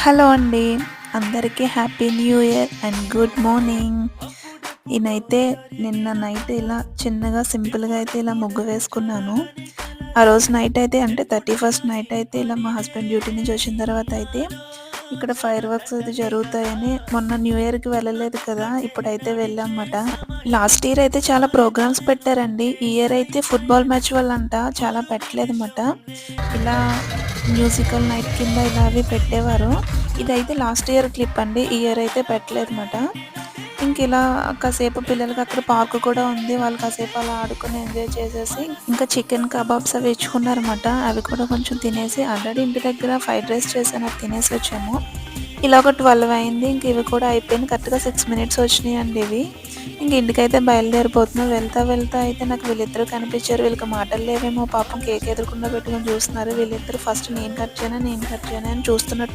Hello అండి. అందరికీ happy new year and good morning. నేనైతే నిన్న నైట్ ఇలా చిన్నగా సింపుల్‌గా అయితే ఇలా ముగ్గు వేసుకున్నాను. ఆ రోజు నైట్ అయితే అంటే 31st నైట్ అయితే ఇలా మా హస్బెండ్ డ్యూటీ నుంచి వచ్చిన తర్వాత అయితే ఇక్కడ ఫైర్ వర్క్స్ అయితే జరుగుతాయని మొన్న న్యూ ఇయర్‌కి వెళ్ళలేదు కదా! ఇప్పుడైతే వెళ్ళామన్నమాట. లాస్ట్ ఇయర్ అయితే చాలా ప్రోగ్రామ్స్ పెట్టారండి. ఈ ఇయర్ అయితే ఫుట్‌బాల్ మ్యాచ్ వల్లంట చాలా పెట్టలేదన్నమాట. ఇలా మ్యూజికల్ నైట్ కింద ఇలా అవి పెట్టేవారు. ఇదైతే లాస్ట్ ఇయర్ క్లిప్ అండి. ఈ ఇయర్ అయితే పెట్టలేదన్నమాట. ఇంకిలా కాసేపు పిల్లలకి అక్కడ పార్క్ కూడా ఉంది. వాళ్ళు కాసేపు అలా ఆడుకొని ఎంజాయ్ చేసేసి ఇంకా చికెన్ కబాబ్స్ అవి ఇచ్చుకున్నారన్నమాట. అవి కూడా కొంచెం తినేసి ఆల్రెడీ ఇంటి దగ్గర ఫ్రైడ్ రైస్ చేశాను. అది తినేసి వచ్చాము. ఇలా ఒక 12 అయింది. ఇంక ఇవి కూడా అయిపోయింది. కరెక్ట్‌గా 6 మినిట్స్ వచ్చినాయండి ఇవి. ఇంక ఇంటికైతే బయలుదేరిపోతున్నాం. వెళ్తా వెళ్తా అయితే నాకు వీళ్ళిద్దరూ కనిపించారు. వీళ్ళకి మాటలు లేవేమో పాపం కేక్ ఎదురుగుండా పెట్టుకొని చూస్తున్నారు. వీళ్ళిద్దరూ ఫస్ట్ నేను కట్ చేయనా అని చూస్తున్నట్టు